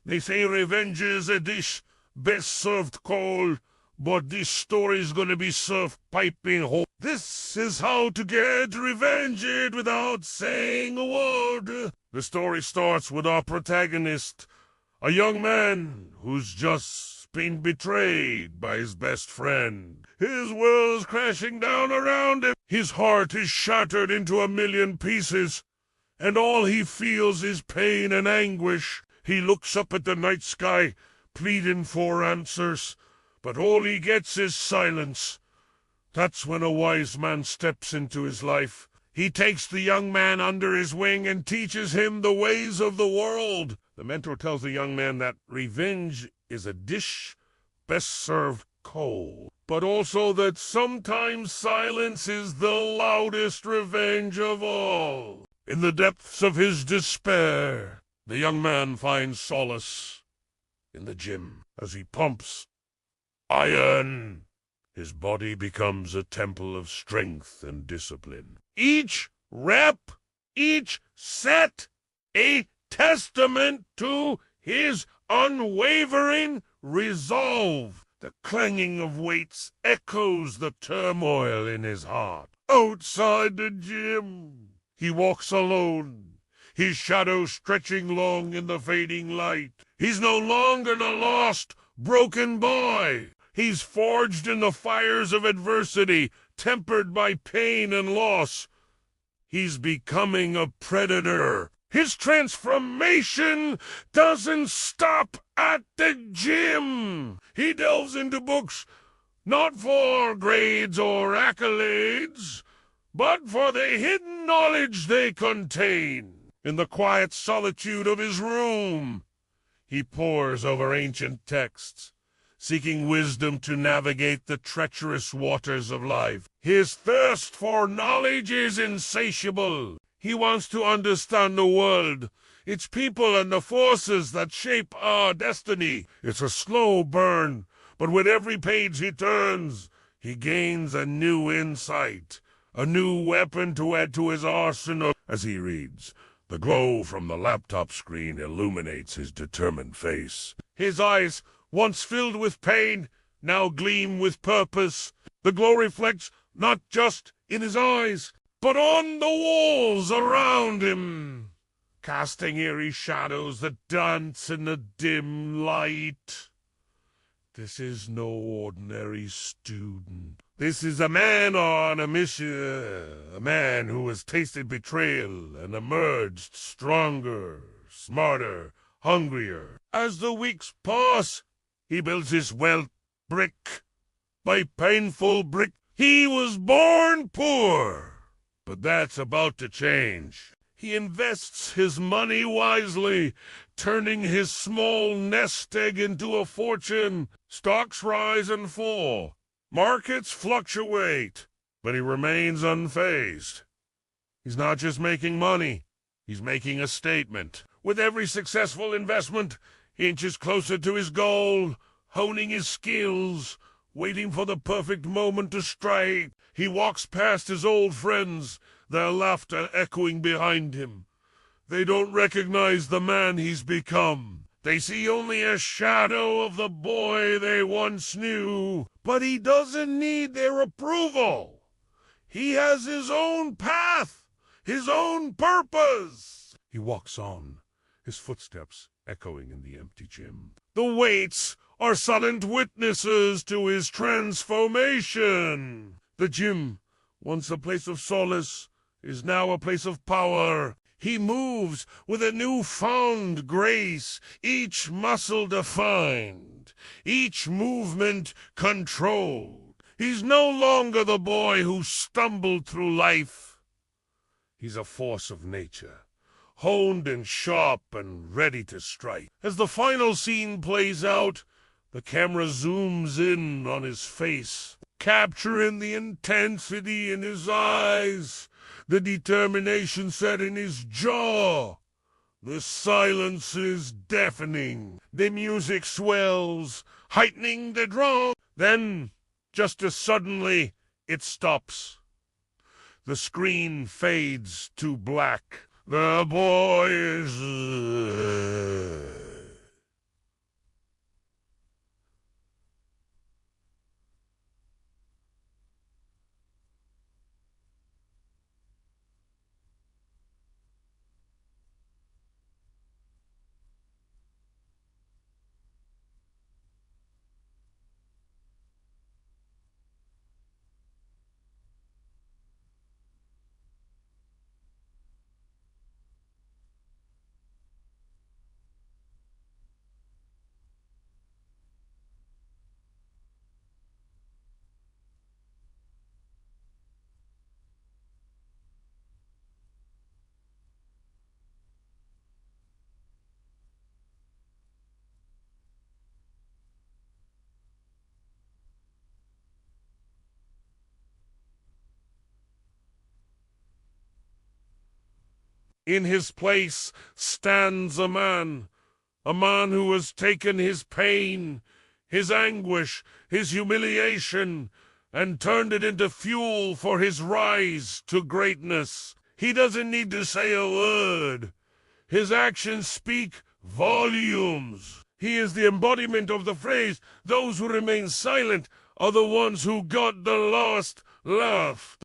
They say revenge is a dish best served cold, but this story's gonna be served piping hot. This is how to get revenge without saying a word. The story starts with our protagonist, a young man who's just been betrayed by his best friend. His world's crashing down around him. His heart is shattered into a million pieces, and all he feels is pain and anguish. He looks up at the night sky, pleading for answers, but all he gets is silence. That's when a wise man steps into his life. He takes the young man under his wing and teaches him the ways of the world. The mentor tells the young man that revenge is a dish best served cold, but also that sometimes silence is the loudest revenge of all. In the depths of his despair, the young man finds solace in the gym. As he pumps iron, his body becomes a temple of strength and discipline. Each rep, each set, a testament to his unwavering resolve. The clanging of weights echoes the turmoil in his heart. Outside the gym, he walks alone, his shadow stretching long in the fading light. He's no longer the lost, broken boy. He's forged in the fires of adversity, tempered by pain and loss. He's becoming a predator. His transformation doesn't stop at the gym. He delves into books, not for grades or accolades, but for the hidden knowledge they contain. In the quiet solitude of his room, he pores over ancient texts, seeking wisdom to navigate the treacherous waters of life. His thirst for knowledge is insatiable. He wants to understand the world, its people, and the forces that shape our destiny. It's a slow burn, but with every page he turns, he gains a new insight, a new weapon to add to his arsenal. As he reads, the glow from the laptop screen illuminates his determined face. His eyes, once filled with pain, now gleam with purpose. The glow reflects not just in his eyes, but on the walls around him, casting eerie shadows that dance in the dim light. This is no ordinary student. This is a man on a mission, a man who has tasted betrayal and emerged stronger, smarter, hungrier. As the weeks pass, he builds his wealth brick by painful brick. He was born poor, but that's about to change. He invests his money wisely, turning his small nest egg into a fortune. Stocks rise and fall. Markets fluctuate, but he remains unfazed. He's not just making money, he's making a statement. With every successful investment, he inches closer to his goal, honing his skills, waiting for the perfect moment to strike. He walks past his old friends, their laughter echoing behind him. They don't recognize the man he's become. They see only a shadow of the boy they once knew. But he doesn't need their approval. He has his own path, his own purpose. He walks on, his footsteps echoing in the empty gym. The weights are silent witnesses to his transformation. The gym, once a place of solace, is now a place of power. He moves with a newfound grace, each muscle defined, each movement controlled. He's no longer the boy who stumbled through life. He's a force of nature, honed and sharp and ready to strike. As the final scene plays out, the camera zooms in on his face, capturing the intensity in his eyes, the determination set in his jaw. The silence is deafening. The music swells, heightening the drum. Then, just as suddenly, it stops. The screen fades to black. The boy is In his place stands a man who has taken his pain, his anguish, his humiliation, and turned it into fuel for his rise to greatness. He doesn't need to say a word. His actions speak volumes. He is the embodiment of the phrase, "Those who remain silent are the ones who got the last laugh."